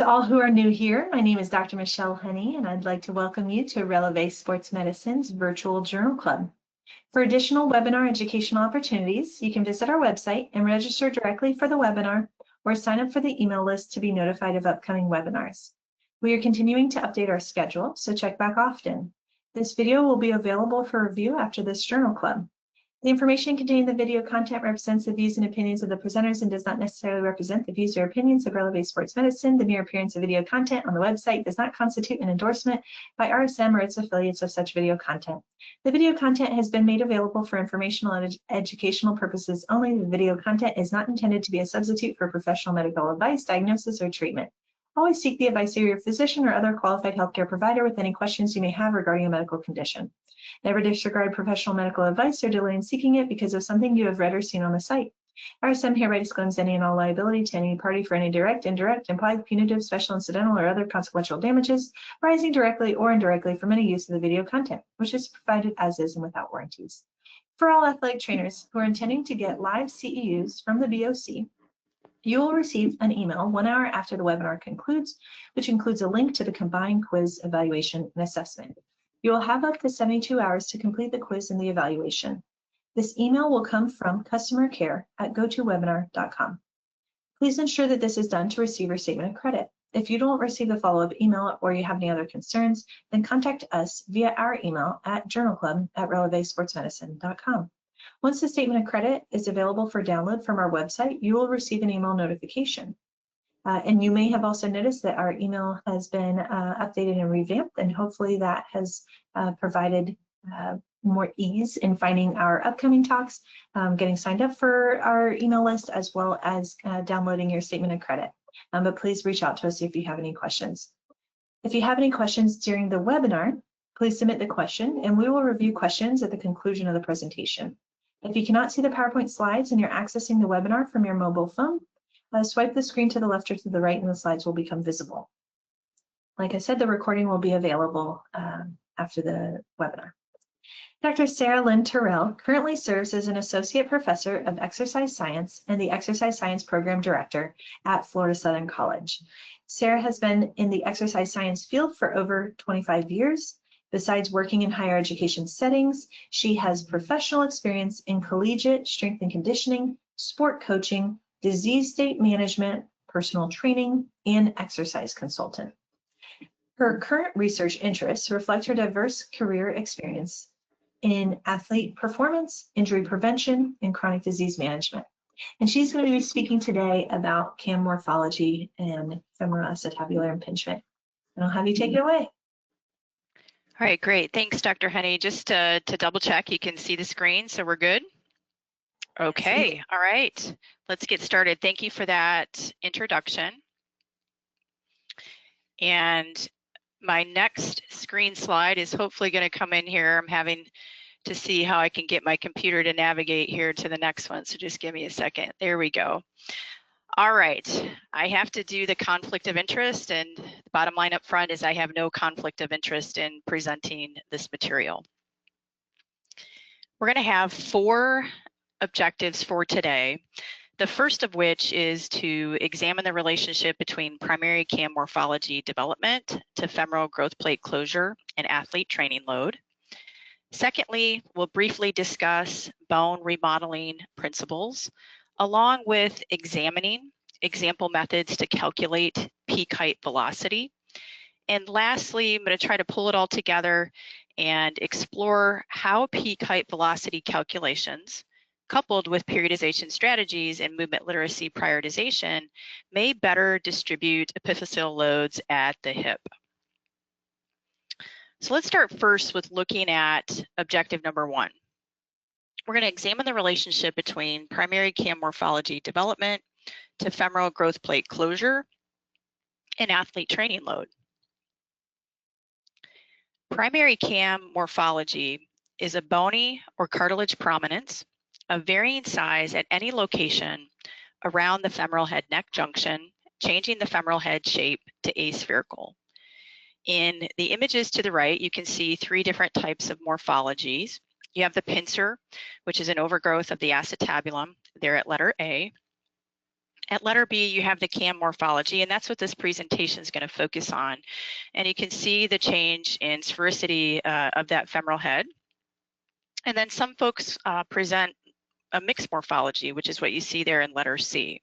To all who are new here, my name is Dr. Michelle Honey, and I'd like to welcome you to Releve Sports Medicine's Virtual Journal Club. For additional webinar educational opportunities, you can visit our website and register directly for the webinar or sign up for the email list to be notified of upcoming webinars. We are continuing to update our schedule, so check back often. This video will be available for review after this journal club. The information contained in the video content represents the views and opinions of the presenters and does not necessarily represent the views or opinions of Releve Sports Medicine. The mere appearance of video content on the website does not constitute an endorsement by RSM or its affiliates of such video content. The video content has been made available for informational and educational purposes only. The video content is not intended to be a substitute for professional medical advice, diagnosis, or treatment. Always seek the advice of your physician or other qualified healthcare provider with any questions you may have regarding a medical condition. Never disregard professional medical advice or delay in seeking it because of something you have read or seen on the site. RSM hereby disclaims any and all liability to any party for any direct, indirect, implied, punitive, special, incidental, or other consequential damages arising directly or indirectly from any use of the video content, which is provided as is and without warranties. For all athletic trainers who are intending to get live CEUs from the BOC, you will receive an email 1 hour after the webinar concludes, which includes a link to the combined quiz, evaluation, and assessment. You will have up to 72 hours to complete the quiz and the evaluation. This email will come from customercare@gotowebinar.com. Please ensure that this is done to receive your statement of credit. If you don't receive the follow-up email or you have any other concerns, then contact us via our email at journalclub@relevesportsmedicine.com. Once the statement of credit is available for download from our website, you will receive an email notification. And you may have also noticed that our email has been updated and revamped, and hopefully that has provided more ease in finding our upcoming talks, getting signed up for our email list, as well as downloading your statement of credit. But please reach out to us if you have any questions. If you have any questions during the webinar, please submit the question, and we will review questions at the conclusion of the presentation. If you cannot see the PowerPoint slides and you're accessing the webinar from your mobile phone, swipe the screen to the left or to the right and the slides will become visible. Like I said, the recording will be available after the webinar. Dr. Sara Lynn Terrell currently serves as an Associate Professor of Exercise Science and the Exercise Science Program Director at Florida Southern College. Sara has been in the exercise science field for over 25 years. Besides working in higher education settings, she has professional experience in collegiate strength and conditioning, sport coaching, disease state management, personal training, and exercise consultant. Her current research interests reflect her diverse career experience in athlete performance, injury prevention, and chronic disease management. And she's going to be speaking today about Cam Morphology and femoral acetabular impingement. And I'll have you take it away. All right, great. Thanks, Dr. Honey. Just to double check, you can see the screen, so we're good? Okay, all right. Let's get started. Thank you for that introduction. And my next screen slide is hopefully going to come in here. I'm having to see how I can get my computer to navigate here to the next one, so just give me a second. There we go. All right, I have to do the conflict of interest, and the bottom line up front is I have no conflict of interest in presenting this material. We're going to have 4 objectives for today. The first of which is to examine the relationship between primary cam morphology development to femoral growth plate closure and athlete training load. Secondly, we'll briefly discuss bone remodeling principles, along with examining example methods to calculate peak height velocity. And lastly, I'm going to try to pull it all together and explore how peak height velocity calculations, coupled with periodization strategies and movement literacy prioritization, may better distribute epiphyseal loads at the hip. So let's start first with looking at objective number 1. We're going to examine the relationship between primary cam morphology development to femoral growth plate closure and athlete training load. Primary cam morphology is a bony or cartilage prominence of varying size at any location around the femoral head neck junction, changing the femoral head shape to aspherical. In the images to the right, you can see 3 different types of morphologies. You have the pincer, which is an overgrowth of the acetabulum, there at letter A. At letter B, you have the Cam morphology, and that's what this presentation is going to focus on. And you can see the change in sphericity of that femoral head. And then some folks present a mixed morphology, which is what you see there in letter C.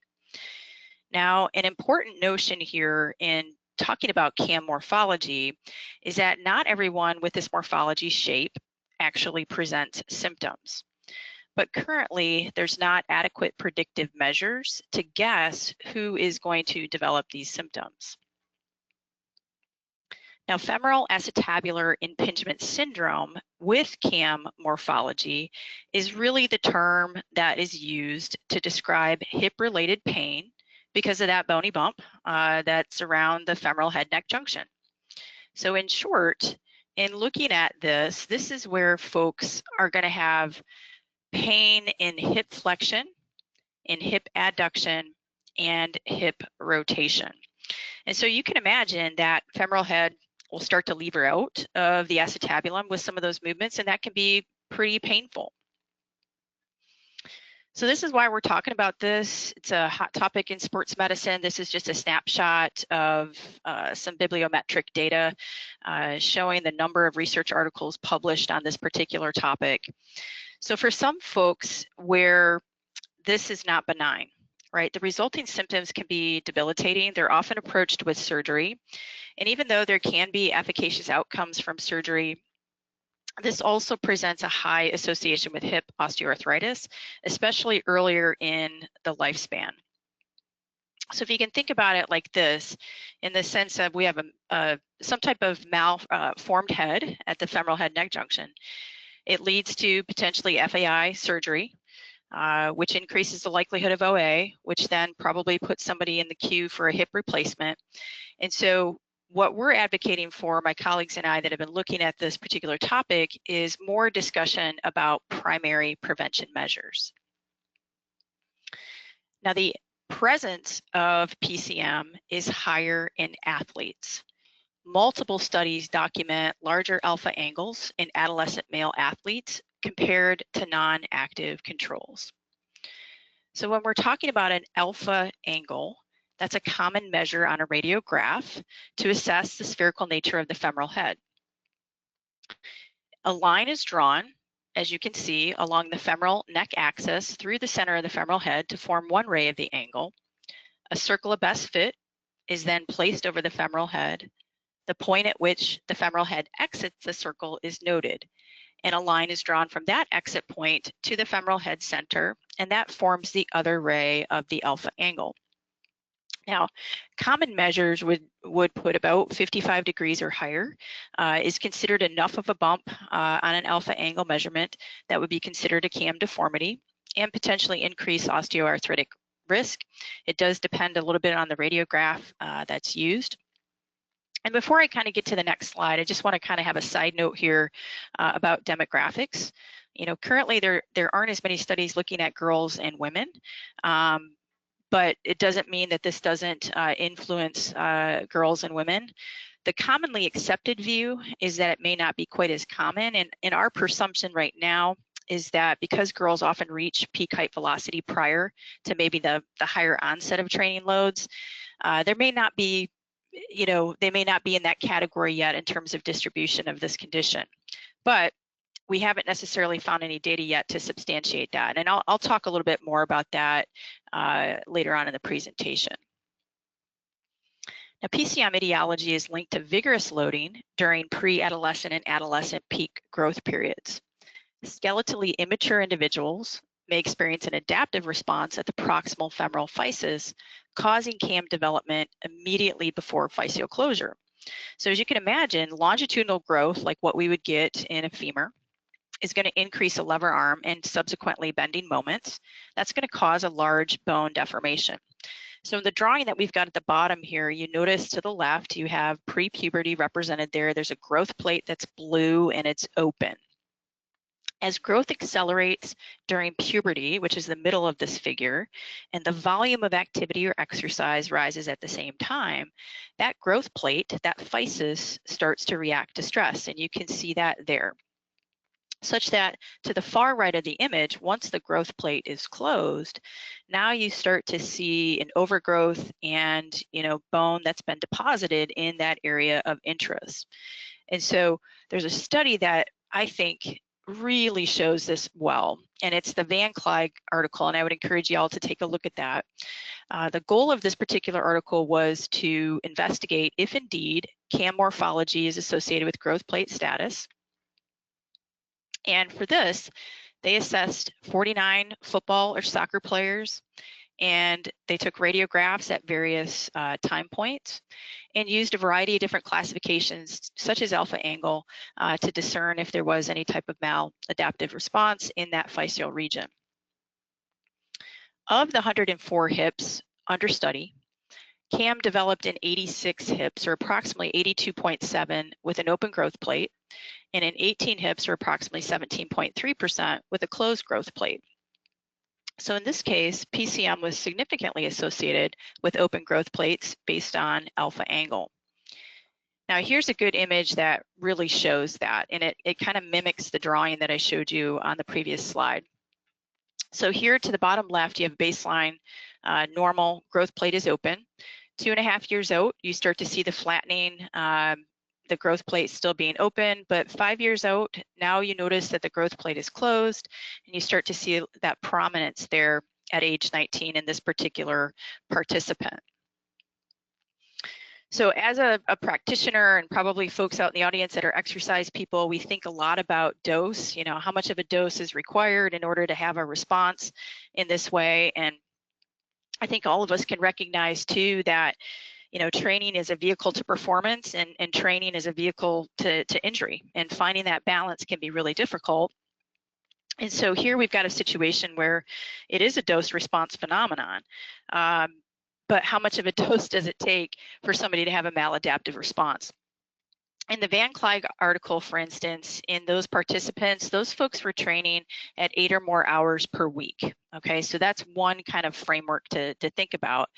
Now, an important notion here in talking about Cam morphology is that not everyone with this morphology shape actually presents symptoms. But currently, there's not adequate predictive measures to guess who is going to develop these symptoms. Now, femoral acetabular impingement syndrome with Cam morphology is really the term that is used to describe hip-related pain because of that bony bump that's around the femoral head-neck junction. So in short, in looking at this, this is where folks are going to have pain in hip flexion, in hip adduction, and hip rotation. And so you can imagine that femoral head will start to lever out of the acetabulum with some of those movements, and that can be pretty painful. So this is why we're talking about this. It's a hot topic in sports medicine. This is just a snapshot of some bibliometric data showing the number of research articles published on this particular topic. So for some folks where this is not benign, right, the resulting symptoms can be debilitating. They're often approached with surgery. And even though there can be efficacious outcomes from surgery, this also presents a high association with hip osteoarthritis, especially earlier in the lifespan. So if you can think about it like this, in the sense of we have some type of malformed head at the femoral head neck junction, it leads to potentially FAI surgery, which increases the likelihood of OA, which then probably puts somebody in the queue for a hip replacement. And so what we're advocating for, my colleagues and I that have been looking at this particular topic, is more discussion about primary prevention measures. Now, the presence of PCM is higher in athletes. Multiple studies document larger alpha angles in adolescent male athletes compared to non-active controls. So when we're talking about an alpha angle, that's a common measure on a radiograph to assess the spherical nature of the femoral head. A line is drawn, as you can see, along the femoral neck axis through the center of the femoral head to form one ray of the angle. A circle of best fit is then placed over the femoral head. The point at which the femoral head exits the circle is noted, and a line is drawn from that exit point to the femoral head center, and that forms the other ray of the alpha angle. Now, common measures would put about 55 degrees or higher is considered enough of a bump on an alpha angle measurement that would be considered a Cam deformity and potentially increase osteoarthritic risk. It does depend a little bit on the radiograph that's used. And before I kind of get to the next slide, I just want to kind of have a side note here about demographics. You know, currently there aren't as many studies looking at girls and women. But it doesn't mean that this doesn't influence girls and women. The commonly accepted view is that it may not be quite as common, and our presumption right now is that because girls often reach peak height velocity prior to maybe the higher onset of training loads, there may not be, you know, they may not be in that category yet in terms of distribution of this condition. But we haven't necessarily found any data yet to substantiate that. And I'll talk a little bit more about that later on in the presentation. Now, PCM etiology is linked to vigorous loading during pre-adolescent and adolescent peak growth periods. Skeletally immature individuals may experience an adaptive response at the proximal femoral physis, causing Cam development immediately before physeal closure. So as you can imagine, longitudinal growth, like what we would get in a femur, is going to increase a lever arm and subsequently bending moments. That's going to cause a large bone deformation. So in the drawing that we've got at the bottom here, you notice to the left, you have pre-puberty represented there. There's a growth plate that's blue and it's open. As growth accelerates during puberty, which is the middle of this figure, and the volume of activity or exercise rises at the same time, that growth plate, that physis, starts to react to stress, and you can see that there. such that to the far right of the image, once the growth plate is closed, now you start to see an overgrowth and bone that's been deposited in that area of interest. And so there's a study that I think really shows this well, and it's the Van Clyge article, and I would encourage you all to take a look at that. The goal of this particular article was to investigate if indeed Cam morphology is associated with growth plate status. And for this, they assessed 49 football or soccer players, and they took radiographs at various time points and used a variety of different classifications, such as alpha angle, to discern if there was any type of maladaptive response in that physeal region. Of the 104 hips under study, Cam developed in 86 hips, or approximately 82.7, with an open growth plate, and in 18 hips, or approximately 17.3%, with a closed growth plate. So in this case, PCM was significantly associated with open growth plates based on alpha angle. Now here's a good image that really shows that, and it kind of mimics the drawing that I showed you on the previous slide. So here to the bottom left, you have baseline normal growth plate is open. 2.5 years out, you start to see the flattening, the growth plate still being open, but 5 years out, now you notice that the growth plate is closed, and you start to see that prominence there at age 19 in this particular participant. So as a practitioner, and probably folks out in the audience that are exercise people, we think a lot about dose, how much of a dose is required in order to have a response in this way. And I think all of us can recognize too that training is a vehicle to performance, and training is a vehicle to injury, and finding that balance can be really difficult. And so here we've got a situation where it is a dose response phenomenon. But how much of a dose does it take for somebody to have a maladaptive response? In the Van Clyge article, for instance, in those participants, those folks were training at 8 or more hours per week. Okay, so that's one kind of framework to think about.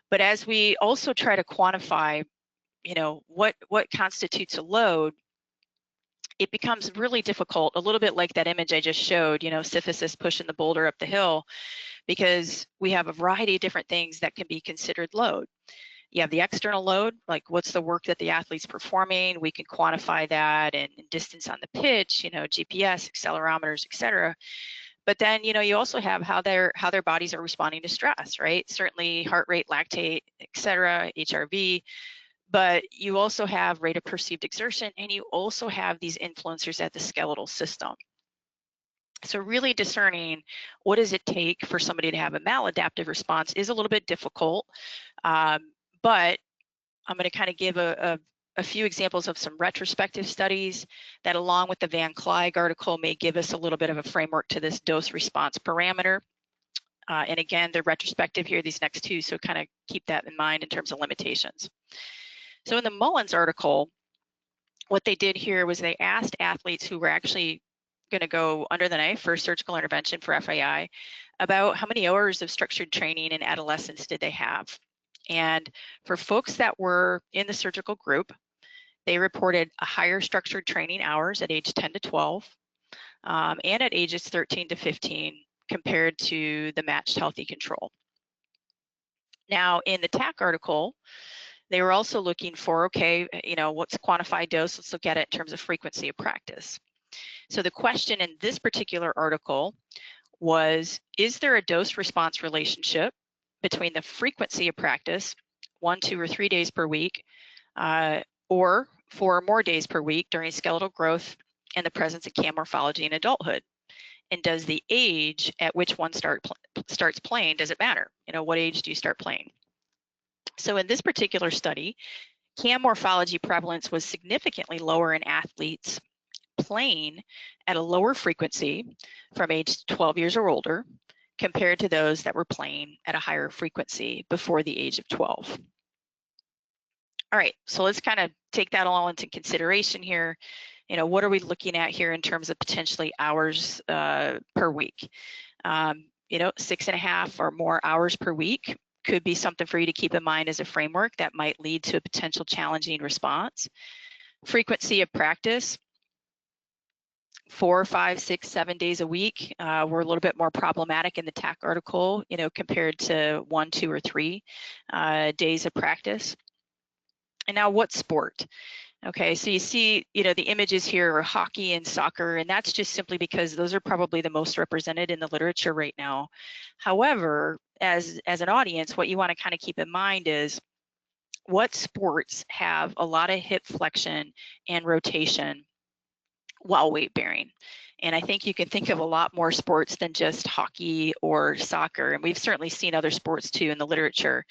But as we also try to quantify, what constitutes a load, it becomes really difficult, a little bit like that image I just showed, Sisyphus pushing the boulder up the hill, because we have a variety of different things that can be considered load. You have the external load, like what's the work that the athlete's performing. We can quantify that and distance on the pitch, GPS, accelerometers, etc. But then, you also have how their bodies are responding to stress, right? Certainly heart rate, lactate, etc., HRV. But you also have rate of perceived exertion, and you also have these influencers at the skeletal system. So really discerning what does it take for somebody to have a maladaptive response is a little bit difficult, but I'm going to kind of give a few examples of some retrospective studies that, along with the Van Clyge article, may give us a little bit of a framework to this dose response parameter. And again, they're retrospective here, these next two, so kind of keep that in mind in terms of limitations. So in the Mullins article, what they did here was they asked athletes who were actually going to go under the knife for surgical intervention for FAI about how many hours of structured training in adolescence did they have. And for folks that were in the surgical group, they reported a higher structured training hours at age 10 to 12 and at ages 13 to 15 compared to the matched healthy control. Now in the TAC article, they were also looking for, okay, what's quantified dose? Let's look at it in terms of frequency of practice. So the question in this particular article was, is there a dose response relationship between the frequency of practice, 1, 2, or 3 days per week, or 4 or more days per week during skeletal growth and the presence of Cam morphology in adulthood? And does the age at which one starts playing, does it matter? What age do you start playing? So in this particular study, Cam morphology prevalence was significantly lower in athletes playing at a lower frequency from age 12 years or older compared to those that were playing at a higher frequency before the age of 12. All right, so let's kind of take that all into consideration here. What are we looking at here in terms of potentially hours per week? 6.5 or more hours per week could be something for you to keep in mind as a framework that might lead to a potential challenging response. Frequency of practice, 4, 5, 6, 7 days a week. We're a little bit more problematic in the TAC article, compared to 1, 2, or 3 days of practice. And now what sport? Okay, so you see, the images here are hockey and soccer, and that's just simply because those are probably the most represented in the literature right now. However, as an audience, what you want to kind of keep in mind is what sports have a lot of hip flexion and rotation while weight bearing. And I think you can think of a lot more sports than just hockey or soccer. And we've certainly seen other sports too in the literature.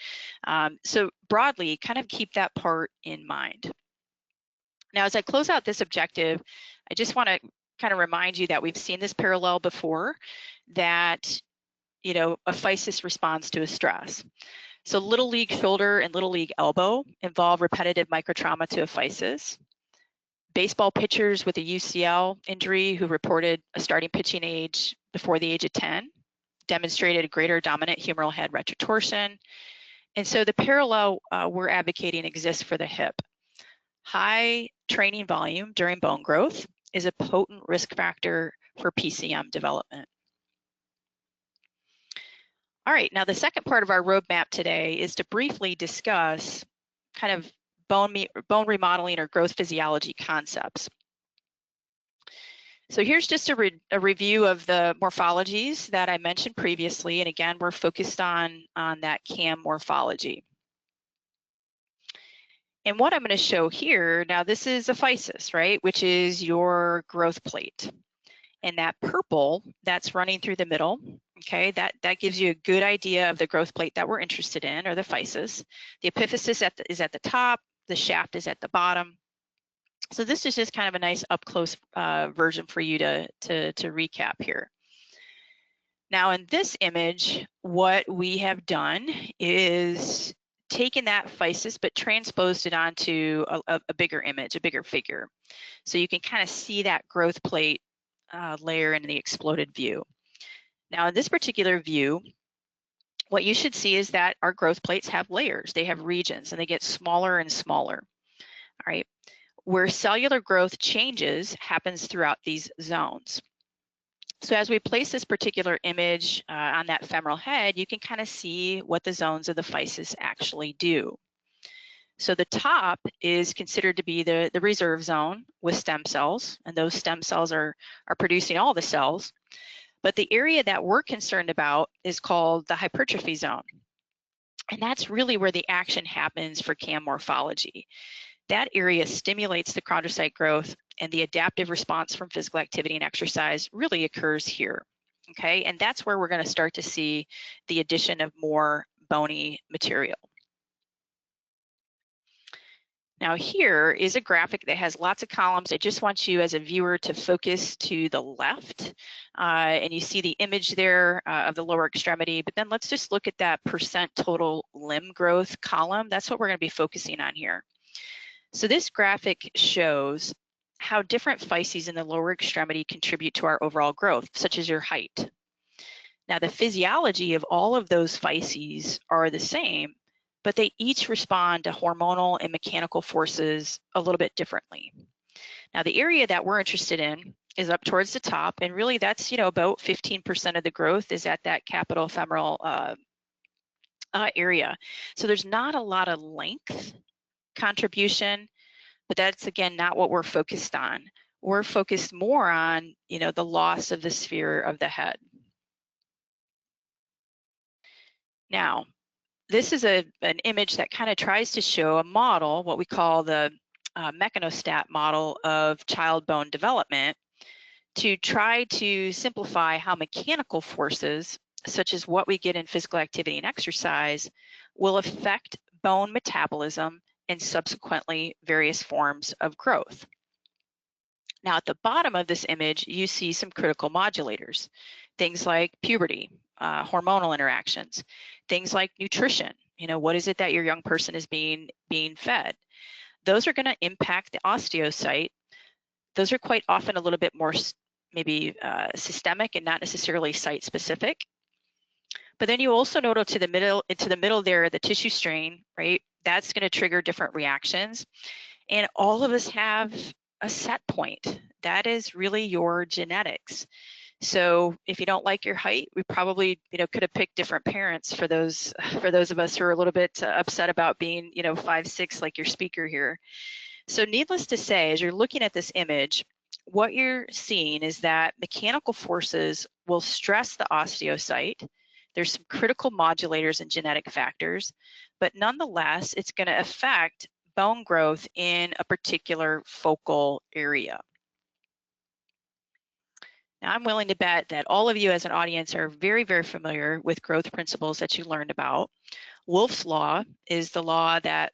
So broadly, kind of keep that part in mind. Now, as I close out this objective, I just want to kind of remind you that we've seen this parallel before, that, a physis responds to a stress. So little league shoulder and little league elbow involve repetitive microtrauma to a physis. Baseball pitchers with a UCL injury who reported a starting pitching age before the age of 10 demonstrated a greater dominant humeral head retrotorsion. And so the parallel we're advocating exists for the hip. High training volume during bone growth is a potent risk factor for PCM development. All right, now the second part of our roadmap today is to briefly discuss kind of bone remodeling or growth physiology concepts. So here's just a review of the morphologies that I mentioned previously, and again, we're focused on that Cam morphology. And what I'm going to show here, now this is a physis, right, which is your growth plate. And that purple that's running through the middle, okay, that gives you a good idea of the growth plate that we're interested in, or the physis. The epiphysis is at the top, the shaft is at the bottom. So this is just kind of a nice up close version for you to recap here. Now in this image, what we have done is taken that physis but transposed it onto a bigger image, a bigger figure. So you can kind of see that growth plate layer in the exploded view. Now in this particular view, what you should see is that our growth plates have layers, they have regions, and they get smaller and smaller. All right, where cellular growth changes happens throughout these zones. So as we place this particular image on that femoral head, you can kind of see what the zones of the physis actually do. So the top is considered to be the reserve zone with stem cells, and those stem cells are producing all the cells. But the area that we're concerned about is called the hypertrophy zone. And that's really where the action happens for Cam morphology. That area stimulates the chondrocyte growth, and the adaptive response from physical activity and exercise really occurs here, okay? And that's where we're going to start to see the addition of more bony material. Now here is a graphic that has lots of columns. I just want you as a viewer to focus to the left, and you see the image there of the lower extremity, but then let's just look at that percent total limb growth column. That's what we're going to be focusing on here. So this graphic shows how different physes in the lower extremity contribute to our overall growth, such as your height. Now the physiology of all of those physes are the same, but they each respond to hormonal and mechanical forces a little bit differently. Now the area that we're interested in is up towards the top, and really that's, about 15% of the growth is at that capital femoral area. So there's not a lot of length contribution, but that's again not what we're focused on. We're focused more on, the loss of the sphere of the head. Now, this is an image that kind of tries to show a model, what we call the mechanostat model of child bone development, to try to simplify how mechanical forces, such as what we get in physical activity and exercise, will affect bone metabolism and subsequently various forms of growth. Now at the bottom of this image, you see some critical modulators, things like puberty, hormonal interactions, things like nutrition. What is it that your young person is being fed? Those are going to impact the osteocyte. Those are quite often a little bit more maybe systemic and not necessarily site specific. But then you also note into the middle there, the tissue strain, right? That's going to trigger different reactions. And all of us have a set point. that is really your genetics. So if you don't like your height, we probably, could have picked different parents for those of us who are a little bit upset about being, 5'6", like your speaker here. So needless to say, as you're looking at this image, what you're seeing is that mechanical forces will stress the osteocyte. There's some critical modulators and genetic factors, but nonetheless, it's going to affect bone growth in a particular focal area. Now, I'm willing to bet that all of you as an audience are very, very familiar with growth principles that you learned about. Wolff's Law is the law that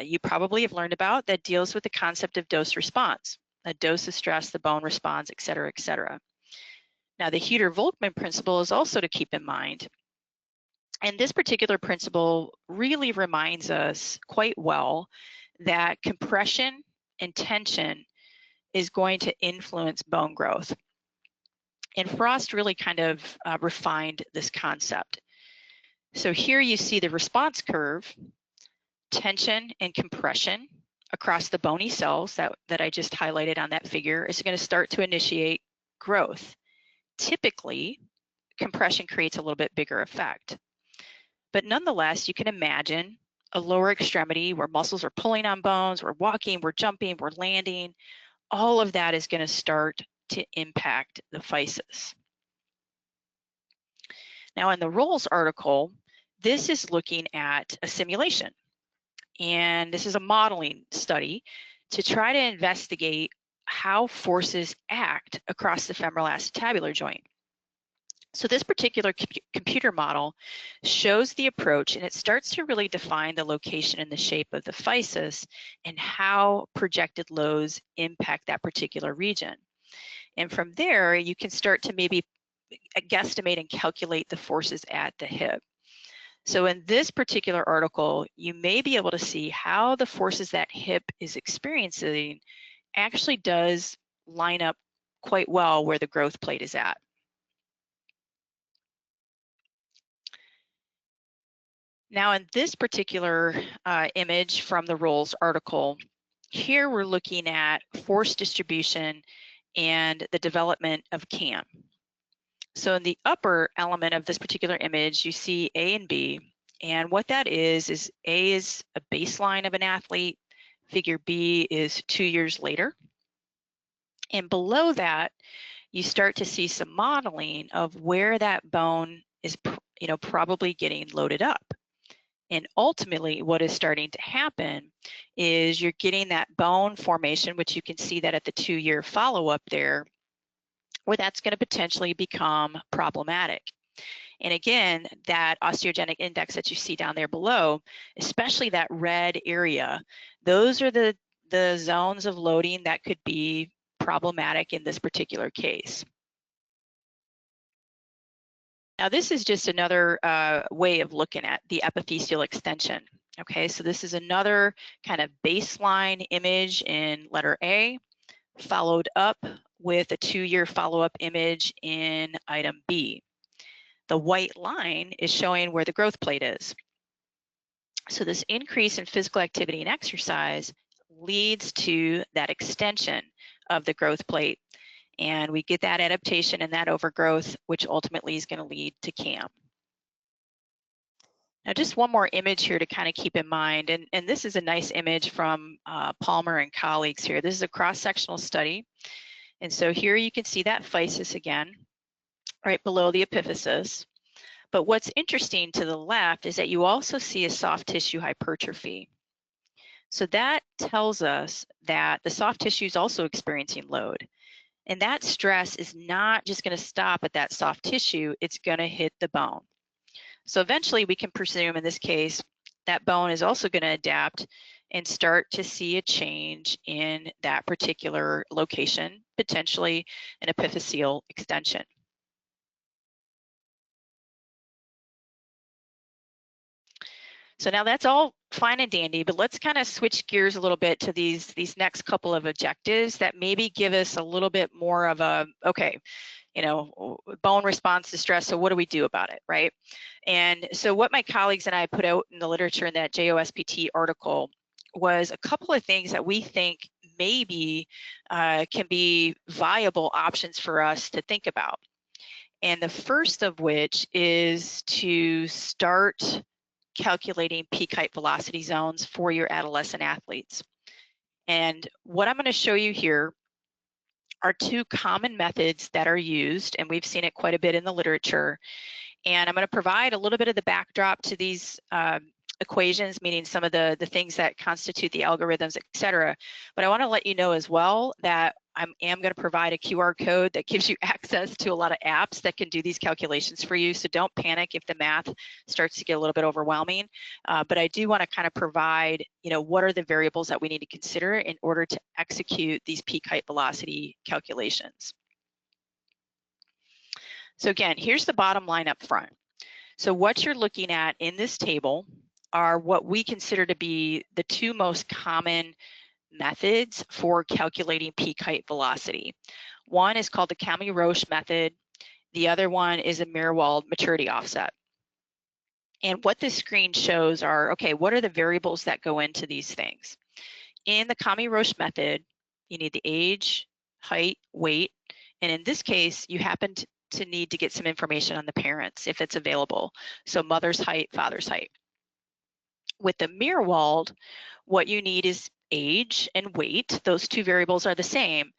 you probably have learned about that deals with the concept of dose response. A dose of stress, the bone responds, et cetera, et cetera. Now, the Hütter-Volkmann principle is also to keep in mind. And this particular principle really reminds us quite well that compression and tension is going to influence bone growth. And Frost really kind of refined this concept. So here you see the response curve, tension and compression across the bony cells that I just highlighted on that figure is going to start to initiate growth. Typically, compression creates a little bit bigger effect. But nonetheless, you can imagine a lower extremity where muscles are pulling on bones, we're walking, we're jumping, we're landing. All of that is going to start to impact the physis. Now in the Rolls article, this is looking at a simulation. And this is a modeling study to try to investigate how forces act across the femoral acetabular joint. So this particular computer model shows the approach, and it starts to really define the location and the shape of the physis and how projected loads impact that particular region. And from there, you can start to maybe guesstimate and calculate the forces at the hip. So in this particular article, you may be able to see how the forces that hip is experiencing actually does line up quite well where the growth plate is at. Now in this particular image from the Rolls article, here we're looking at force distribution and the development of Cam. So in the upper element of this particular image, you see A and B. And what that is A is a baseline of an athlete, figure B is 2 years later. And below that, you start to see some modeling of where that bone is probably getting loaded up. And ultimately, what is starting to happen is you're getting that bone formation, which you can see that at the 2-year follow-up there, where that's going to potentially become problematic. And again, that osteogenic index that you see down there below, especially that red area, those are the zones of loading that could be problematic in this particular case. Now, this is just another way of looking at the epiphyseal extension. Okay, so this is another kind of baseline image in letter A, followed up with a 2-year follow-up image in item B. The white line is showing where the growth plate is. So this increase in physical activity and exercise leads to that extension of the growth plate. And we get that adaptation and that overgrowth, which ultimately is going to lead to CAM. Now, just one more image here to kind of keep in mind, and this is a nice image from Palmer and colleagues here. This is a cross-sectional study. And so here you can see that physis again, right below the epiphysis. But what's interesting to the left is that you also see a soft tissue hypertrophy. So that tells us that the soft tissue is also experiencing load. And that stress is not just going to stop at that soft tissue, it's going to hit the bone. So eventually we can presume in this case that bone is also going to adapt and start to see a change in that particular location, potentially an epiphyseal extension. So now that's all fine and dandy, but let's kind of switch gears a little bit to these next couple of objectives that maybe give us a little bit more of a, okay, bone response to stress, so what do we do about it, right? And so what my colleagues and I put out in the literature in that JOSPT article was a couple of things that we think maybe can be viable options for us to think about. And the first of which is to start calculating peak height velocity zones for your adolescent athletes. And what I'm going to show you here are two common methods that are used, and we've seen it quite a bit in the literature. And I'm going to provide a little bit of the backdrop to these equations, meaning some of the things that constitute the algorithms, et cetera. But I want to let you know as well that I am going to provide a QR code that gives you access to a lot of apps that can do these calculations for you. So don't panic if the math starts to get a little bit overwhelming. But I do want to kind of provide, what are the variables that we need to consider in order to execute these peak height velocity calculations. So again, here's the bottom line up front. So what you're looking at in this table are what we consider to be the two most common methods for calculating peak height velocity. One is called the Cam-Morphology method. The other one is a Mirror-Walled maturity offset. And what this screen shows are, okay, what are the variables that go into these things? In the Cam-Morphology method, you need the age, height, weight, and in this case, you happen to need to get some information on the parents if it's available. So mother's height, father's height. With the Mirror-Walled, what you need is age and weight. Those two variables are the same,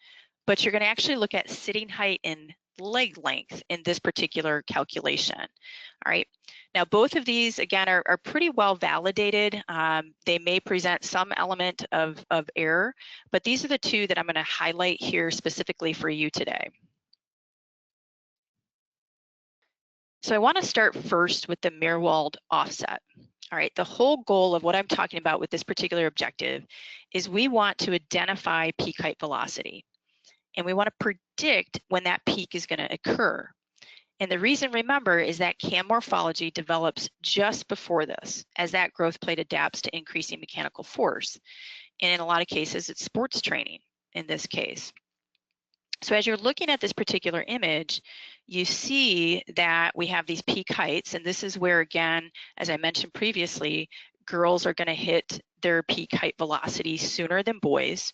but you're going to actually look at sitting height and leg length in this particular calculation. All right. Now, both of these, again, are pretty well validated. They may present some element of error, but these are the two that I'm going to highlight here specifically for you today. So I want to start first with the Mirror-Walled offset. All right, the whole goal of what I'm talking about with this particular objective is we want to identify peak height velocity, and we want to predict when that peak is going to occur. And the reason, remember, is that Cam Morphology develops just before this, as that growth plate adapts to increasing mechanical force. And in a lot of cases, it's sports training in this case. So as you're looking at this particular image, you see that we have these peak heights, and this is where, again, as I mentioned previously, girls are going to hit their peak height velocity sooner than boys.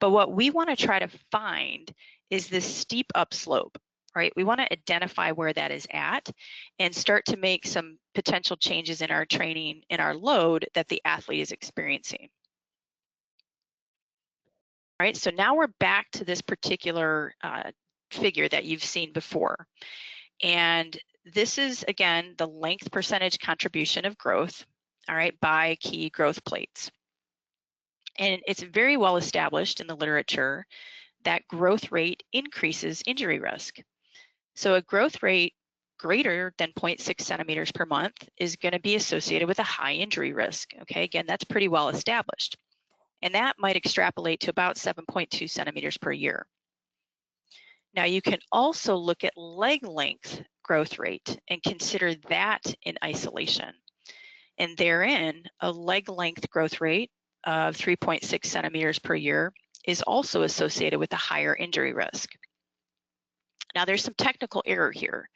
But what we want to try to find is this steep upslope, right? We want to identify where that is at and start to make some potential changes in our training, in our load that the athlete is experiencing. All right, so now we're back to this particular figure that you've seen before. And this is, again, the length percentage contribution of growth, all right, by key growth plates. And it's very well established in the literature that growth rate increases injury risk. So a growth rate greater than 0.6 centimeters per month is going to be associated with a high injury risk. Okay, again, that's pretty well established. And that might extrapolate to about 7.2 centimeters per year. Now you can also look at leg length growth rate and consider that in isolation. And therein, a leg length growth rate of 3.6 centimeters per year is also associated with a higher injury risk. Now there's some technical error here,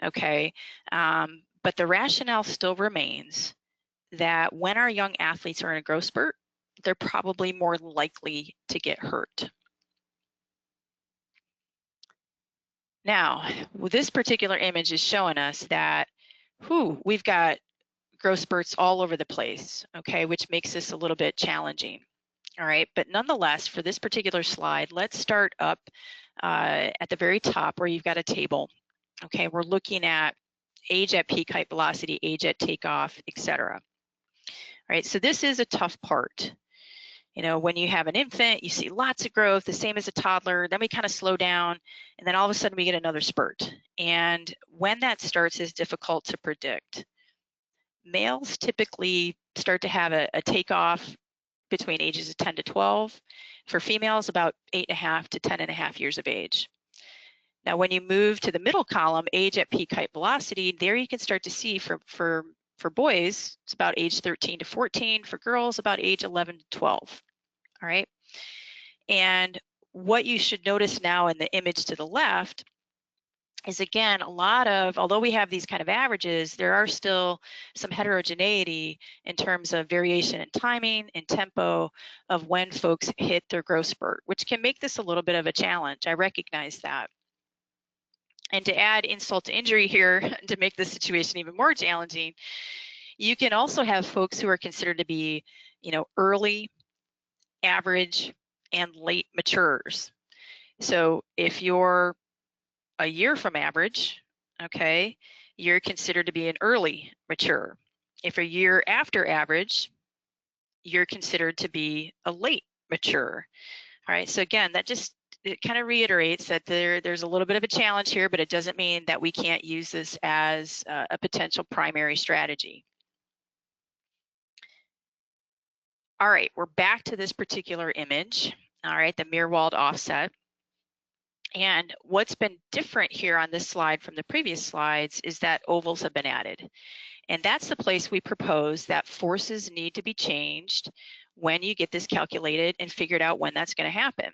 okay? But the rationale still remains that when our young athletes are in a growth spurt, they're probably more likely to get hurt. Now, this particular image is showing us that, we've got growth spurts all over the place, okay, which makes this a little bit challenging. All right, but nonetheless, for this particular slide, let's start up at the very top where you've got a table. Okay, we're looking at age at peak height velocity, age at takeoff, etc. All right, so this is a tough part. You know, when you have an infant, you see lots of growth, the same as a toddler, then we kind of slow down, and then all of a sudden we get another spurt. And when that starts is difficult to predict. Males typically start to have a takeoff between ages of 10 to 12. For females, about 8.5 to 10.5 years of age. Now, when you move to the middle column, age at peak height velocity, there you can start to see for boys, it's about age 13 to 14. For girls, about age 11 to 12. All right. And what you should notice now in the image to the left is, again, a lot of, although we have these kind of averages, there are still some heterogeneity in terms of variation in timing and tempo of when folks hit their growth spurt, which can make this a little bit of a challenge. I recognize that. And to add insult to injury here, to make the situation even more challenging, you can also have folks who are considered to be, early, average, and late maturers. So if you're a year from average, okay, you're considered to be an early mature. If a year after average, you're considered to be a late mature. All right, so again, it kind of reiterates that there's a little bit of a challenge here, but it doesn't mean that we can't use this as a potential primary strategy. All right, we're back to this particular image, all right, the mirror-walled offset. And what's been different here on this slide from the previous slides is that ovals have been added. And that's the place we propose that forces need to be changed when you get this calculated and figured out when that's going to happen.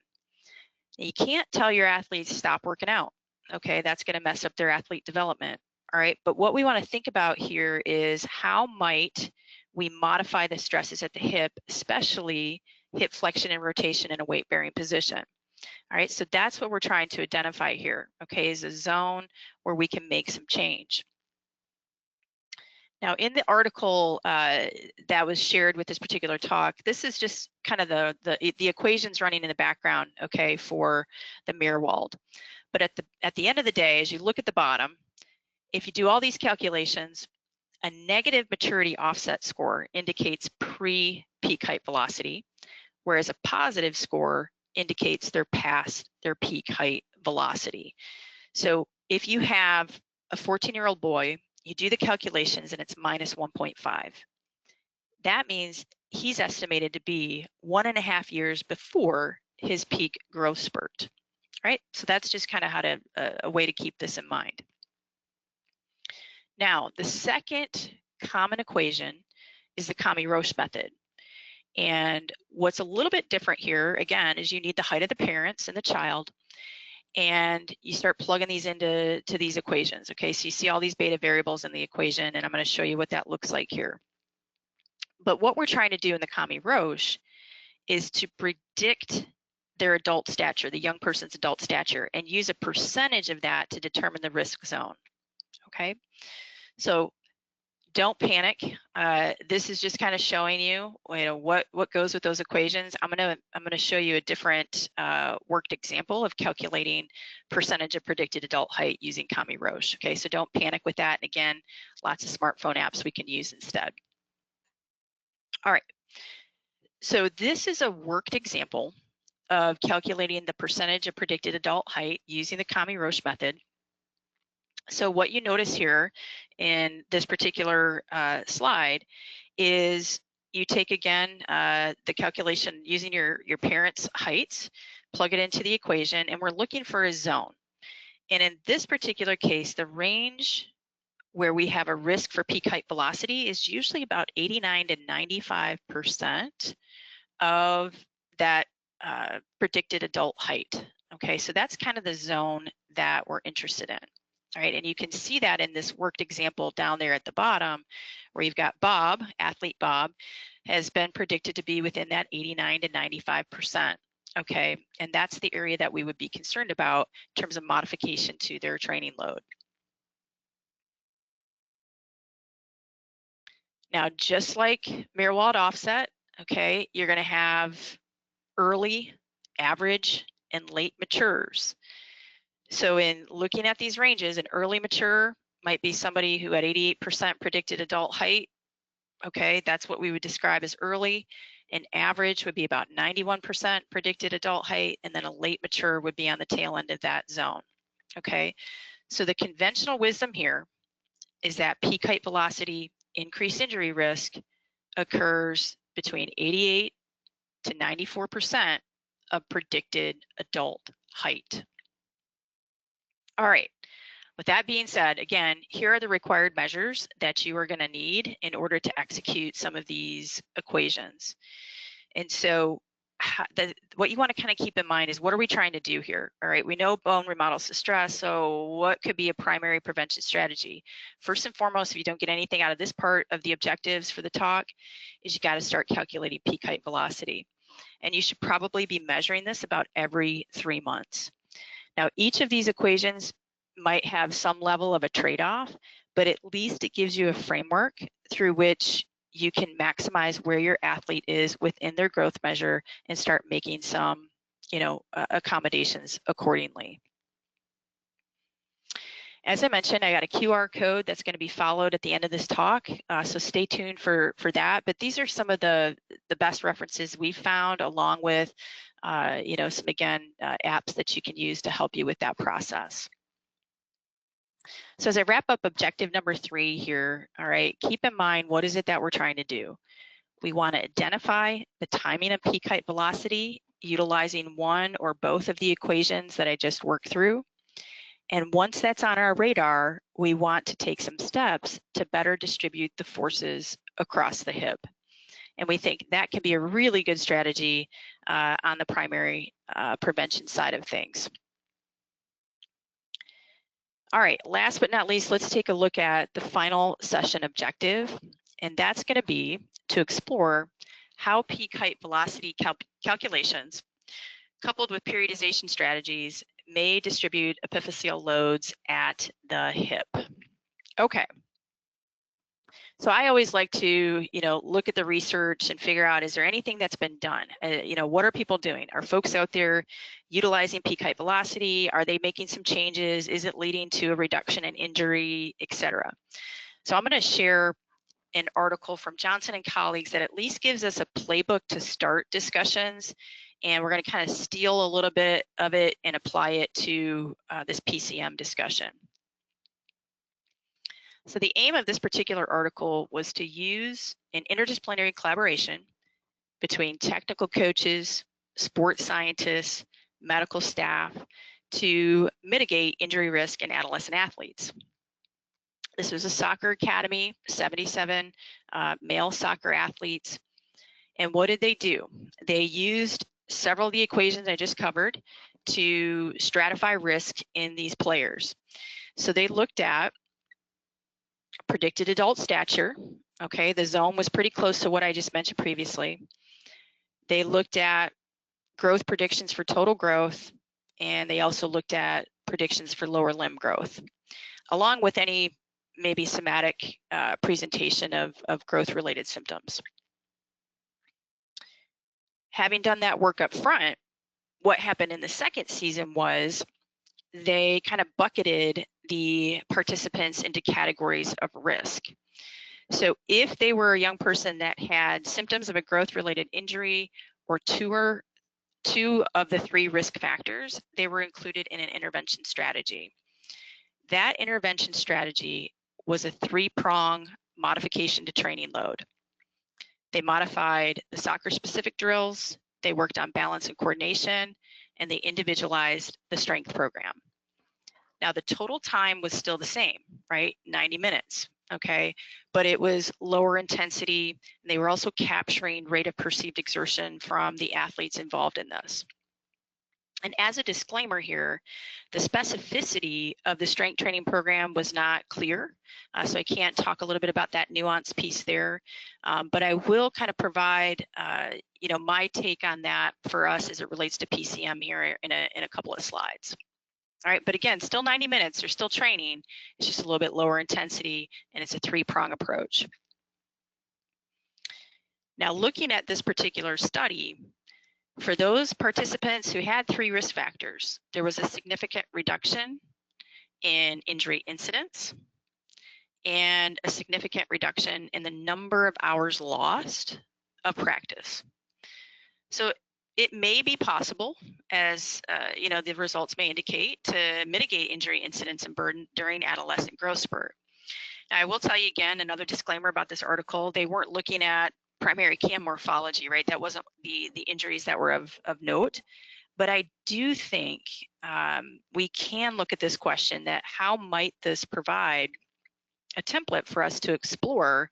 You can't tell your athletes stop working out, okay? That's going to mess up their athlete development, all right? But what we want to think about here is how might we modify the stresses at the hip, especially hip flexion and rotation in a weight-bearing position. All right, so that's what we're trying to identify here, okay, is a zone where we can make some change. Now, in the article that was shared with this particular talk, this is just kind of the equations running in the background, okay, for the mirror-walled. But at the end of the day, as you look at the bottom, if you do all these calculations, a negative maturity offset score indicates pre-peak height velocity, whereas a positive score indicates they're past their peak height velocity. So if you have a 14-year-old boy, you do the calculations and it's minus 1.5. That means he's estimated to be 1.5 years before his peak growth spurt, right? So that's just kind of a way to keep this in mind. Now, the second common equation is the Kami-Roche method. And what's a little bit different here, again, is you need the height of the parents and the child, and you start plugging these into these equations, okay? So you see all these beta variables in the equation, and I'm going to show you what that looks like here. But what we're trying to do in the Kami-Roche is to predict their adult stature, the young person's adult stature, and use a percentage of that to determine the risk zone, okay? So don't panic. This is just kind of showing you, what goes with those equations. I'm gonna show you a different worked example of calculating percentage of predicted adult height using Kami-Roche. Okay, so don't panic with that. And again, lots of smartphone apps we can use instead. All right. So this is a worked example of calculating the percentage of predicted adult height using the Kami-Roche method. So what you notice here in this particular slide is you take, again, the calculation using your parents' heights, plug it into the equation, and we're looking for a zone. And in this particular case, the range where we have a risk for peak height velocity is usually about 89 to 95% of that predicted adult height. Okay, so that's kind of the zone that we're interested in. All right, and you can see that in this worked example down there at the bottom, where you've got Bob, athlete Bob, has been predicted to be within that 89 to 95%. Okay, and that's the area that we would be concerned about in terms of modification to their training load. Now, just like mirror-walled offset, okay, you're going to have early, average, and late matures. So in looking at these ranges, an early mature might be somebody who had 88% predicted adult height. Okay, that's what we would describe as early. An average would be about 91% predicted adult height, and then a late mature would be on the tail end of that zone. Okay, so the conventional wisdom here is that peak height velocity, increased injury risk occurs between 88 to 94% of predicted adult height. All right, with that being said, again, here are the required measures that you are going to need in order to execute some of these equations. And so what you want to kind of keep in mind is, what are we trying to do here? All right, we know bone remodels to stress, so what could be a primary prevention strategy? First and foremost, if you don't get anything out of this part of the objectives for the talk, is you got to start calculating peak height velocity. And you should probably be measuring this about every 3 months. Now, each of these equations might have some level of a trade-off, but at least it gives you a framework through which you can maximize where your athlete is within their growth measure and start making some, accommodations accordingly. As I mentioned, I got a QR code that's going to be followed at the end of this talk, so stay tuned for that. But these are some of the best references we've found, along with, some, again, apps that you can use to help you with that process. So as I wrap up objective number 3 here, all right, keep in mind, what is it that we're trying to do? We want to identify the timing of peak height velocity utilizing one or both of the equations that I just worked through. And once that's on our radar, we want to take some steps to better distribute the forces across the hip. And we think that can be a really good strategy on the primary prevention side of things. All right, last but not least, let's take a look at the final session objective. And that's going to be to explore how peak height velocity calculations coupled with periodization strategies may distribute epiphyseal loads at the hip. Okay. So I always like to, look at the research and figure out, is there anything that's been done? What are people doing? Are folks out there utilizing peak height velocity? Are they making some changes? Is it leading to a reduction in injury, et cetera? So I'm going to share an article from Johnson and colleagues that at least gives us a playbook to start discussions. And we're going to kind of steal a little bit of it and apply it to this PCM discussion. So the aim of this particular article was to use an interdisciplinary collaboration between technical coaches, sports scientists, medical staff to mitigate injury risk in adolescent athletes. This was a soccer academy, 77 male soccer athletes. And what did they do? They used several of the equations I just covered to stratify risk in these players. So they looked at predicted adult stature. Okay, the zone was pretty close to what I just mentioned previously. They looked at growth predictions for total growth, and they also looked at predictions for lower limb growth, along with any maybe somatic presentation of growth-related symptoms. Having done that work up front, what happened in the second season was they kind of bucketed the participants into categories of risk. So if they were a young person that had symptoms of a growth-related injury or two of the 3 risk factors, they were included in an intervention strategy. That intervention strategy was a 3-prong modification to training load. They modified the soccer-specific drills, they worked on balance and coordination, and they individualized the strength program. Now, the total time was still the same, right? 90 minutes, okay? But it was lower intensity. And they were also capturing rate of perceived exertion from the athletes involved in this. And as a disclaimer here, the specificity of the strength training program was not clear. So I can't talk a little bit about that nuance piece there, but I will kind of provide, my take on that for us as it relates to PCM here in a couple of slides. All right, but again, still 90 minutes, they're still training. It's just a little bit lower intensity, and it's a 3-prong approach. Now, looking at this particular study, for those participants who had 3 risk factors, there was a significant reduction in injury incidence and a significant reduction in the number of hours lost of practice. So it may be possible, as the results may indicate, to mitigate injury incidence and burden during adolescent growth spurt. Now, I will tell you again, another disclaimer about this article, they weren't looking at primary Cam morphology, right? That wasn't the injuries that were of note. But I do think we can look at this question, that how might this provide a template for us to explore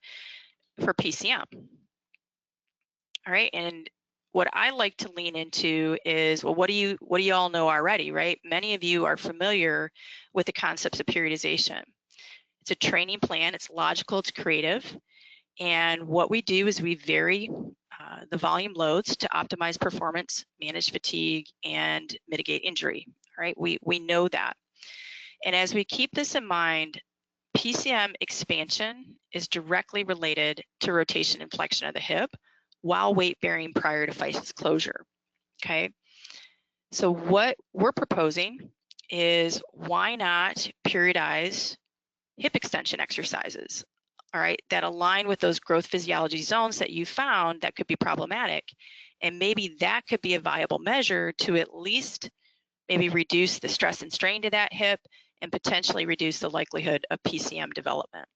for PCM? All right, and what I like to lean into is, well, what do you all know already, right? Many of you are familiar with the concepts of periodization. It's a training plan, it's logical, it's creative. And what we do is we vary the volume loads to optimize performance, manage fatigue, and mitigate injury, all right? We know that. And as we keep this in mind, PCM expansion is directly related to rotation and flexion of the hip while weight bearing prior to physis closure, okay? So what we're proposing is, why not periodize hip extension exercises, all right, that align with those growth physiology zones that you found that could be problematic. And maybe that could be a viable measure to at least maybe reduce the stress and strain to that hip and potentially reduce the likelihood of PCM development.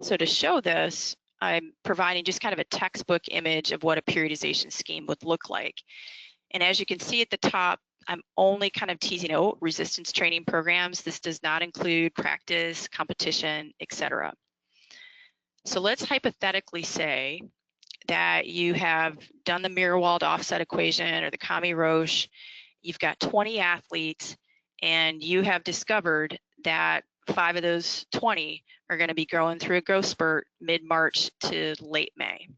So to show this, I'm providing just kind of a textbook image of what a periodization scheme would look like. And as you can see at the top, I'm only kind of teasing out resistance training programs. This does not include practice, competition, etc. So let's hypothetically say that you have done the mirror-walled offset equation or the Kami-Roche. You've got 20 athletes, and you have discovered that 5 of those 20 are going to be going through a growth spurt mid-March to late May.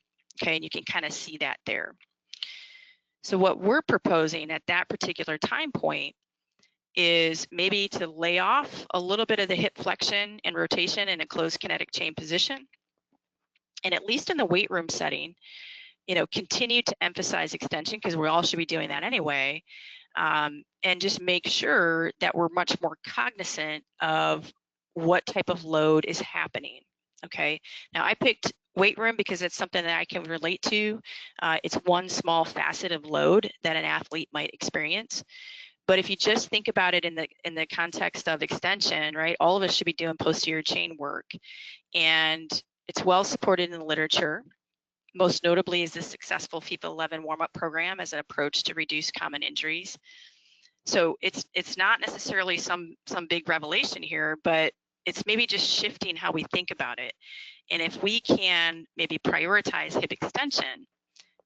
Okay, and you can kind of see that there. So what we're proposing at that particular time point is maybe to lay off a little bit of the hip flexion and rotation in a closed kinetic chain position. And at least in the weight room setting, continue to emphasize extension, because we all should be doing that anyway. And just make sure that we're much more cognizant of what type of load is happening. Okay, now I picked weight room because it's something that I can relate to. It's one small facet of load that an athlete might experience. But if you just think about it in the context of extension, right, all of us should be doing posterior chain work, and it's well supported in the literature. Most notably is the successful FIFA 11 warm-up program as an approach to reduce common injuries. So it's not necessarily some big revelation here, but it's maybe just shifting how we think about it. And if we can maybe prioritize hip extension,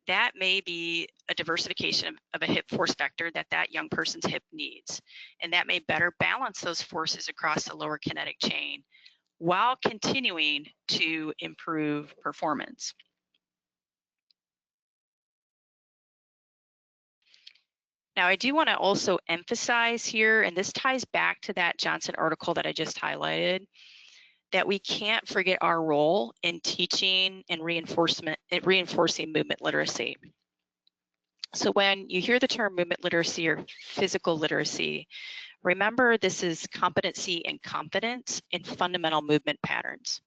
that may be a diversification of a hip force vector that young person's hip needs. And that may better balance those forces across the lower kinetic chain while continuing to improve performance. Now, I do want to also emphasize here, and this ties back to that Johnson article that I just highlighted, that we can't forget our role in teaching and reinforcing movement literacy. So when you hear the term movement literacy or physical literacy, remember this is competency and confidence in fundamental movement patterns,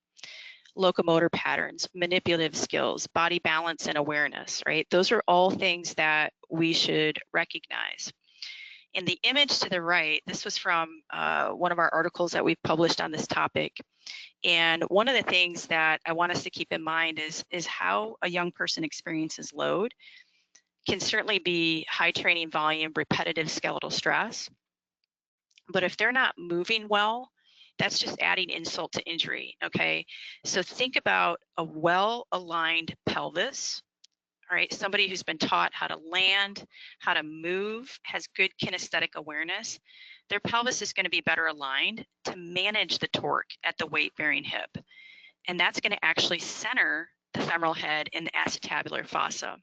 locomotor patterns, manipulative skills, body balance and awareness, right? Those are all things that we should recognize. In the image to the right, this was from one of our articles that we've published on this topic. And one of the things that I want us to keep in mind is how a young person experiences load can certainly be high training volume, repetitive skeletal stress. But if they're not moving well, that's just adding insult to injury, okay? So think about a well-aligned pelvis, all right? Somebody who's been taught how to land, how to move, has good kinesthetic awareness. Their pelvis is going to be better aligned to manage the torque at the weight-bearing hip. And that's going to actually center the femoral head in the acetabular fossa.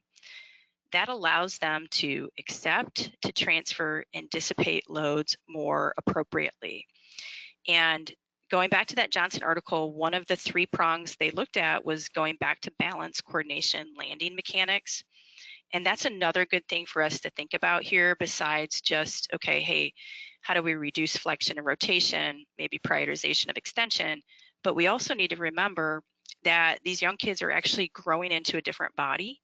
That allows them to accept, to transfer, and dissipate loads more appropriately. And going back to that Johnson article, one of the 3 prongs they looked at was going back to balance, coordination, landing mechanics. And that's another good thing for us to think about here, besides just, okay, hey, how do we reduce flexion and rotation, maybe prioritization of extension? But we also need to remember that these young kids are actually growing into a different body,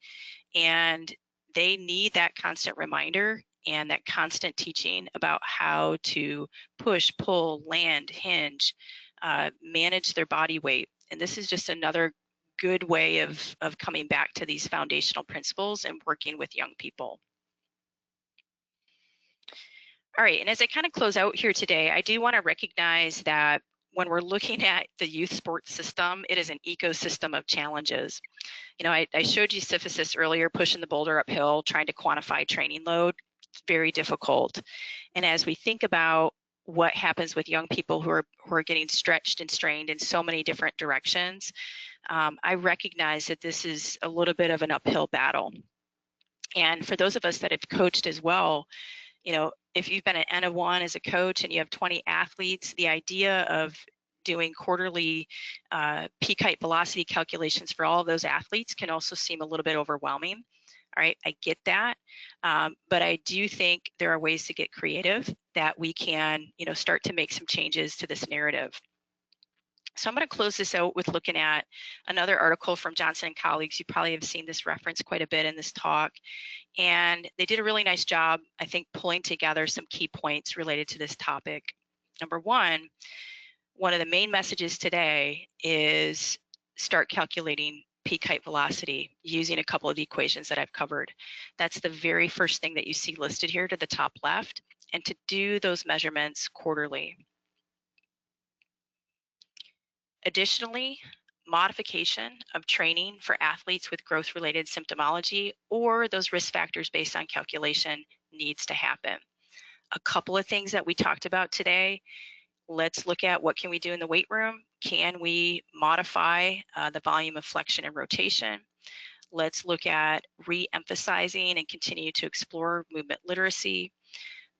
and they need that constant reminder and that constant teaching about how to push, pull, land, hinge, manage their body weight. And this is just another good way of coming back to these foundational principles and working with young people. All right, and as I kind of close out here today, I do want to recognize that when we're looking at the youth sports system, it is an ecosystem of challenges. You know, I showed you Sisyphus earlier, pushing the boulder uphill, trying to quantify training load. It's very difficult. And as we think about what happens with young people who are getting stretched and strained in so many different directions, I recognize that this is a little bit of an uphill battle. And for those of us that have coached as well, you know, if you've been an N of 1 as a coach and you have 20 athletes, the idea of doing quarterly peak height velocity calculations for all of those athletes can also seem a little bit overwhelming. All right, I get that, but I do think there are ways to get creative that we can, you know, start to make some changes to this narrative. So I'm going to close this out with looking at another article from Johnson and colleagues. You probably have seen this reference quite a bit in this talk. And they did a really nice job, I think, pulling together some key points related to this topic. Number one of the main messages today is start calculating peak height velocity using a couple of the equations that I've covered. That's the very first thing that you see listed here to the top left, and to do those measurements quarterly. Additionally, modification of training for athletes with growth-related symptomology or those risk factors based on calculation needs to happen. A couple of things that we talked about today. Let's look at what can we do in the weight room. Can we modify the volume of flexion and rotation? Let's look at re-emphasizing and continue to explore movement literacy.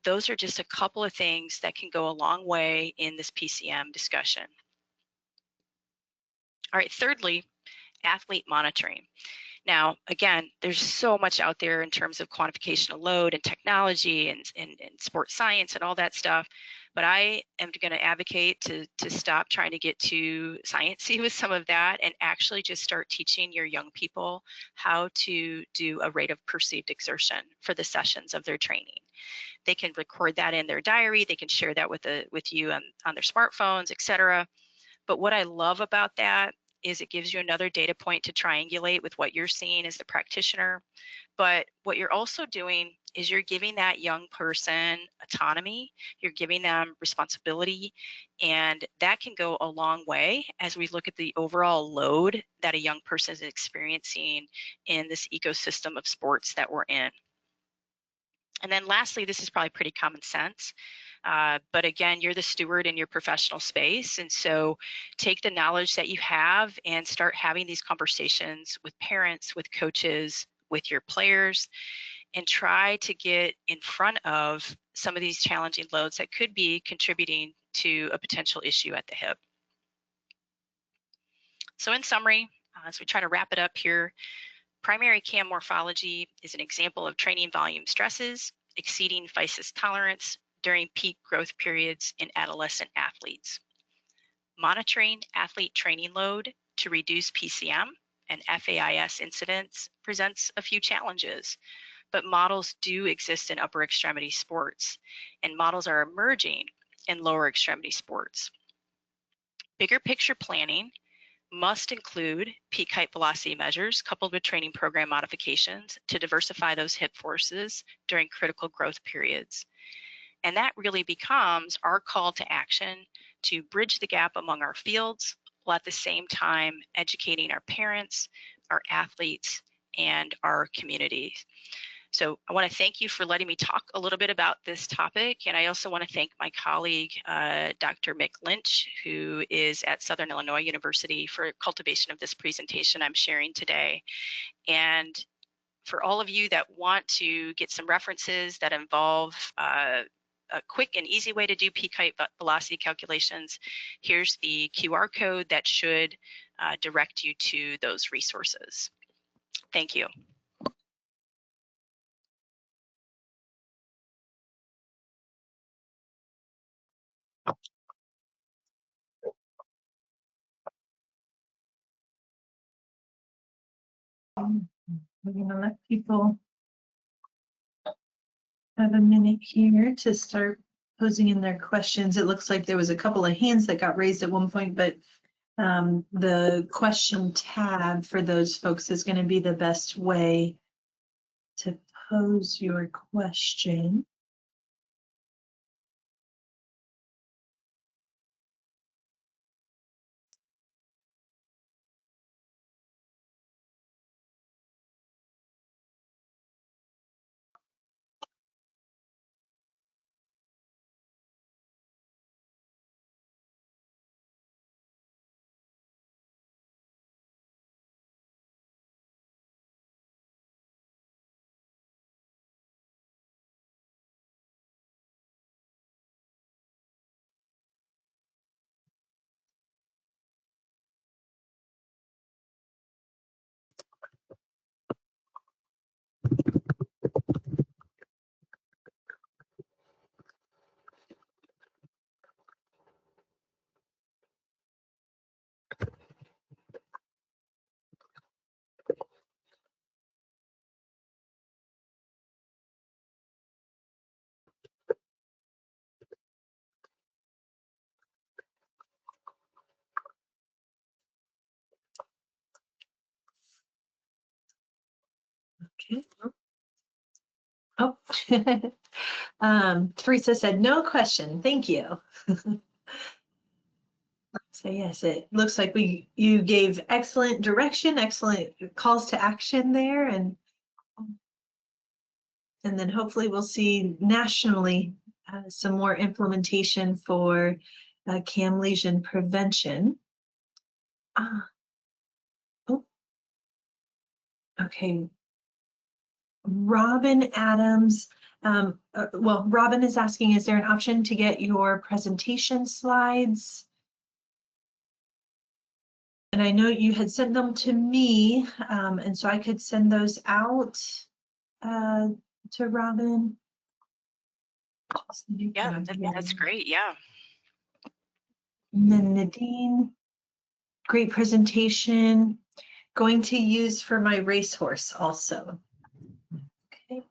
Those are just a couple of things that can go a long way in this PCM discussion. All right, thirdly, athlete monitoring. Now, again, there's so much out there in terms of quantification of load and technology and sports science and all that stuff, but I am going to advocate to stop trying to get too sciencey with some of that and actually just start teaching your young people how to do a rate of perceived exertion for the sessions of their training. They can record that in their diary, they can share that with you on their smartphones, etc. But what I love about that is it gives you another data point to triangulate with what you're seeing as the practitioner. But what you're also doing is you're giving that young person autonomy, you're giving them responsibility, and that can go a long way as we look at the overall load that a young person is experiencing in this ecosystem of sports that we're in. And then lastly, this is probably pretty common sense. But again, you're the steward in your professional space. And so take the knowledge that you have and start having these conversations with parents, with coaches, with your players, and try to get in front of some of these challenging loads that could be contributing to a potential issue at the hip. So in summary, as we try to wrap it up here, primary Cam morphology is an example of training volume stresses exceeding physis tolerance during peak growth periods in adolescent athletes. Monitoring athlete training load to reduce PCM and FAIS incidents presents a few challenges, but models do exist in upper extremity sports, and models are emerging in lower extremity sports. Bigger picture planning must include peak height velocity measures coupled with training program modifications to diversify those hip forces during critical growth periods. And that really becomes our call to action to bridge the gap among our fields, while at the same time educating our parents, our athletes, and our communities. So I want to thank you for letting me talk a little bit about this topic. And I also want to thank my colleague, Dr. Mick Lynch, who is at Southern Illinois University, for cultivation of this presentation I'm sharing today. And for all of you that want to get some references that involve a quick and easy way to do peak height velocity calculations, here's the QR code that should direct you to those resources. Thank you. We're going to let people have a minute here to start posing in their questions. It looks like there was a couple of hands that got raised at one point, but the question tab for those folks is going to be the best way to pose your question. Okay. Oh, Teresa said, no question. Thank you. So yes, it looks like you gave excellent direction, excellent calls to action there, and then hopefully we'll see nationally some more implementation for CAM lesion prevention. Oh, okay. Robin Adams. Well, Robin is asking, is there an option to get your presentation slides? And I know you had sent them to me, and so I could send those out to Robin. Yeah, that's great. Yeah. And then Nadine, great presentation. Going to use for my racehorse also. Okay.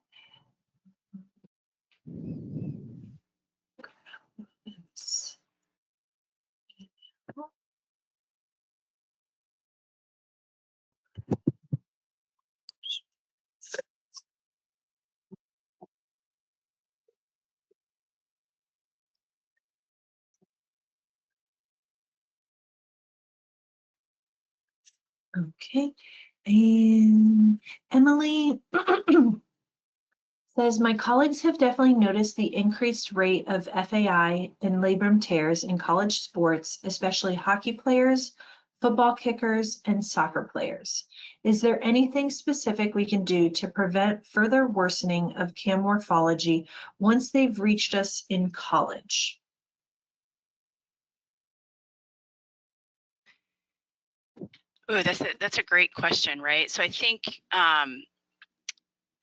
Okay, and Emily says, my colleagues have definitely noticed the increased rate of FAI and labrum tears in college sports, especially hockey players, football kickers, and soccer players. Is there anything specific we can do to prevent further worsening of Cam morphology once they've reached us in college? Oh, that's a great question, right? So I think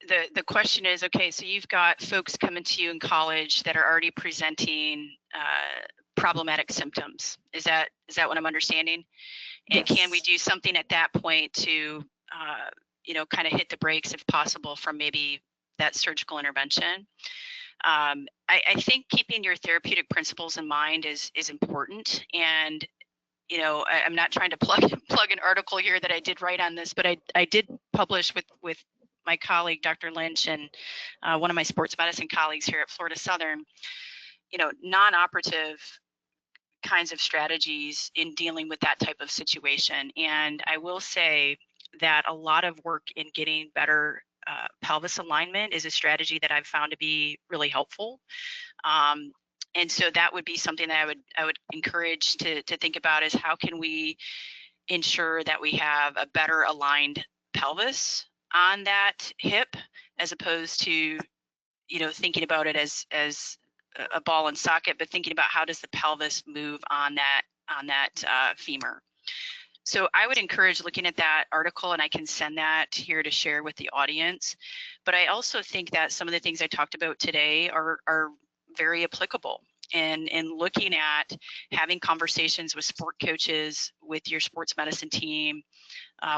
the question is, okay, so you've got folks coming to you in college that are already presenting problematic symptoms. Is that what I'm understanding? And Yes. can we do something at that point to kind of hit the brakes if possible from maybe that surgical intervention? I think keeping your therapeutic principles in mind is important. And I'm not trying to plug an article here that I did write on this, but I did publish with my colleague, Dr. Lynch, and one of my sports medicine colleagues here at Florida Southern, non-operative kinds of strategies in dealing with that type of situation. And I will say that a lot of work in getting better pelvis alignment is a strategy that I've found to be really helpful. And so that would be something that I would encourage to think about, is how can we ensure that we have a better aligned pelvis on that hip, as opposed to thinking about it as a ball and socket, but thinking about how does the pelvis move on that femur. So I would encourage looking at that article, and I can send that here to share with the audience. But I also think that some of the things I talked about today are very applicable. And looking at having conversations with sport coaches, with your sports medicine team,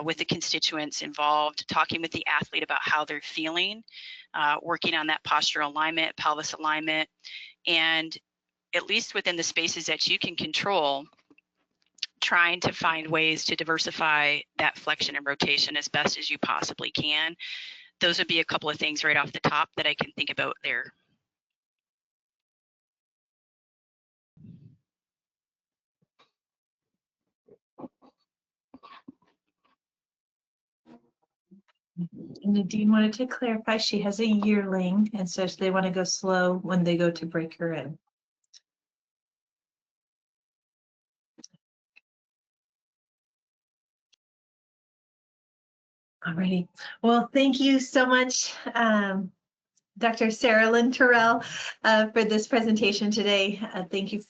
with the constituents involved, talking with the athlete about how they're feeling, working on that postural alignment, pelvis alignment, and at least within the spaces that you can control, trying to find ways to diversify that flexion and rotation as best as you possibly can. Those would be a couple of things right off the top that I can think about there. Nadine wanted to clarify she has a yearling, and so they want to go slow when they go to break her in. Alrighty. Well, thank you so much, Dr. Sara Lynn Terrell, for this presentation today. Thank you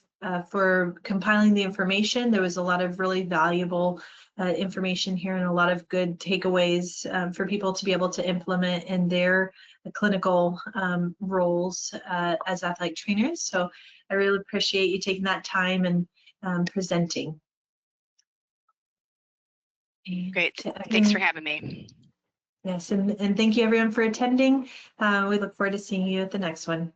for compiling the information. There was a lot of really valuable information here and a lot of good takeaways for people to be able to implement in their clinical roles as athletic trainers. So I really appreciate you taking that time and presenting. Great. Thanks for having me. Yes, and thank you everyone for attending. We look forward to seeing you at the next one.